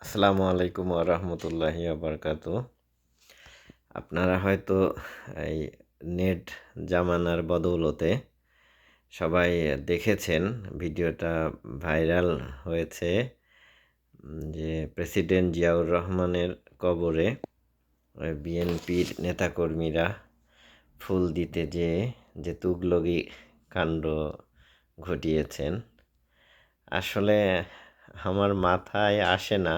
আসসালামু আলাইকুম ওয়া রাহমাতুল্লাহি ওয়া বারাকাতুহু। আপনারা হয়তো এই নেট জামানার বদৌলতে সবাই দেখেছেন, ভিডিওটা ভাইরাল হয়েছে। যে প্রেসিডেন্ট জিয়াউর রহমানের কবরে বিএনপির নেতাকর্মীরা ফুল দিতে যেয়ে যে তুগলকি কাণ্ড ঘটিয়েছেন, আসলে আমার মাথায় আসে না।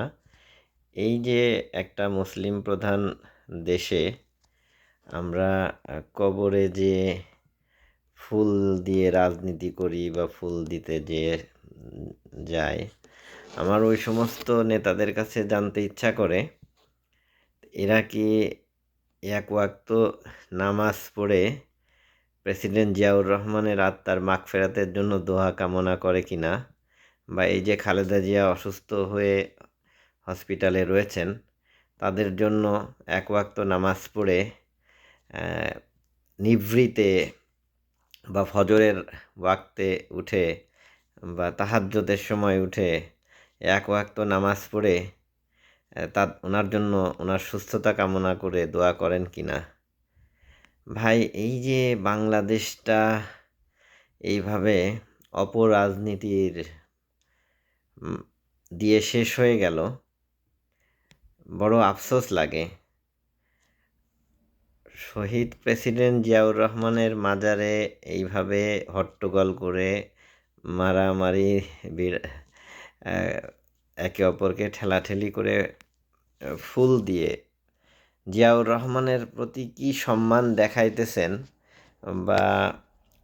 এই যে একটা মুসলিম প্রধান দেশে আমরা কবরে যে ফুল দিয়ে রাজনীতি করি বা ফুল দিতে যে যাই, আমার ওই সমস্ত নেতাদের কাছে জানতে ইচ্ছা করে, এরা কি এক ওয়াক্ত নামাজ পড়ে প্রেসিডেন্ট জিয়াউর রহমানের আত্মার মাগফিরাতের জন্য দোয়া কামনা করে কিনা, বা এই যে খালেদা জিয়া অসুস্থ হয়ে হসপিটালে রয়েছেন তাদের জন্য এক ওয়াক্ত নামাজ পড়ে নিভৃতে বা ফজরের ওয়াক্তে উঠে বা তাহাজ্জুদের সময় উঠে এক ওয়াক্ত নামাজ পড়ে ওনার জন্য ওনার সুস্থতা কামনা করে দোয়া করেন কিনা। ভাই, এই যে বাংলাদেশটা এইভাবে অপরাজনীতির দিয়ে শেষ হয়ে গেল, বড় আফসোস লাগে। শহীদ প্রেসিডেন্ট জিয়াউর রহমানের মাজারে এইভাবে হট্টগোল করে মারামারি, একে অপরকে ঠেলাঠেলি করে ফুল দিয়ে জিয়াউর রহমানের প্রতি কি সম্মান দেখাইতেছেন, বা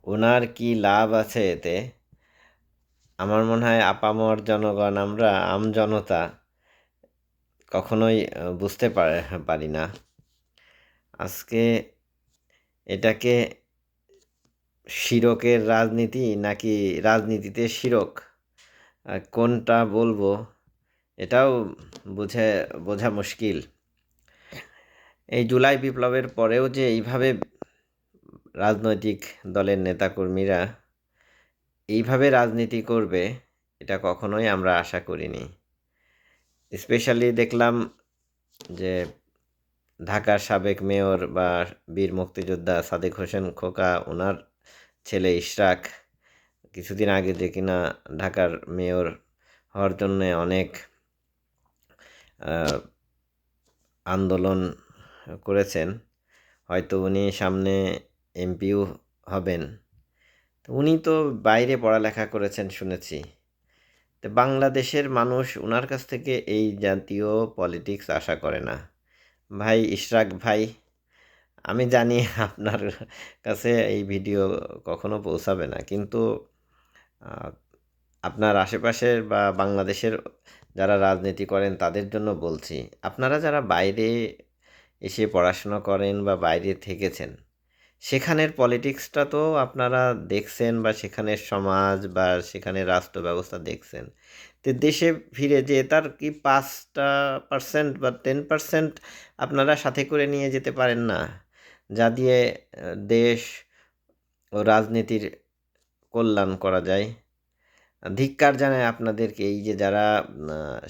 ওনার কি লাভ আছে এতে, আমার মনে হয় আপামর জনগণ, আমরা আমজনতা কখনোই বুঝতে পারি না। আজকে এটাকে শিরকের রাজনীতি নাকি রাজনীতিতে শিরক, কোনটা বলবো এটাও বোঝা মুশকিল। এই জুলাই বিপ্লবের পরেও যে এইভাবে রাজনৈতিক দলের নেতাকর্মীরা এইভাবে রাজনীতি করবে, এটা কখনোই আমরা আশা করিনি। স্পেশালি দেখলাম যে ঢাকার সাবেক মেয়র বা বীর মুক্তিযোদ্ধা সাদেক হোসেন খোকা, ওনার ছেলে ইশরাক কিছুদিন আগে যে কিনা ঢাকার মেয়র হওয়ার জন্য অনেক আন্দোলন করেছেন, হয়তো উনি সামনে এমপিও হবেন। উনি তো বাইরে পড়ালেখা করেছেন শুনেছি। তো বাংলাদেশের মানুষ ওনার কাছ থেকে এই জাতীয় পলিটিক্স আশা করে না। ভাই ইশরাক ভাই, আমি জানি আপনার কাছে এই ভিডিও কখনো পৌঁছাবে না, কিন্তু আপনার আশেপাশের বা বাংলাদেশের যারা রাজনীতি করেন তাদের জন্য বলছি, আপনারা যারা বাইরে এসে পড়াশোনা করেন বা বাইরে থেকেছেন, সেখানের পলিটিক্সটা তো আপনারা দেখছেন, বা সেখানের সমাজ বা সেখানের রাষ্ট্র ব্যবস্থা দেখছেন। তো দেশে ফিরে যে তার কি 5% বা 10% আপনারা সাথে করে নিয়ে যেতে পারেন না, যা দিয়ে দেশ ও রাজনীতির কল্যাণ করা যায়। ধিক্কার জানায় আপনাদেরকে, এই যে যারা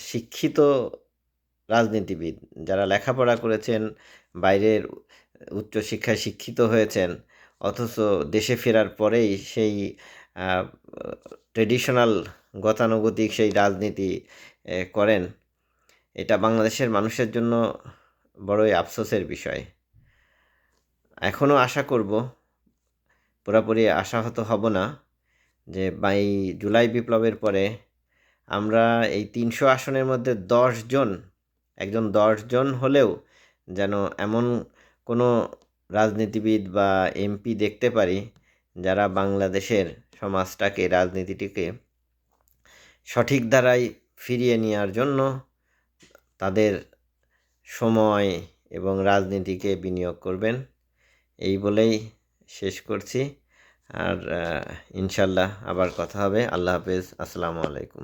শিক্ষিত রাজনীতিবিদ, যারা লেখাপড়া করেছেন, বাইরের উচ্চশিক্ষায় শিক্ষিত হয়েছেন, অথচ দেশে ফেরার পরেই সেই ট্রেডিশনাল গতানুগতিক সেই রাজনীতি করেন। এটা বাংলাদেশের মানুষের জন্য বড়ই আফসোসের বিষয়। এখনও আশা করব, পুরোপুরি আশাহত হব না, যে এই জুলাই বিপ্লবের পরে আমরা এই 300 আসনের মধ্যে 10 জন হলেও যেন এমন কোনো রাজনীতিবিদ বা এমপি দেখতে পারি, যারা বাংলাদেশের সমাজটাকে, রাজনীতিটিকে সঠিক ধারায় ফিরিয়ে নেওয়ার জন্য তাদের সময় এবং রাজনীতিকে বিনিয়োগ করবেন। এই বলেই শেষ করছি। আর ইনশাল্লাহ আবার কথা হবে। আল্লাহ হাফেজ। আসসালামু আলাইকুম।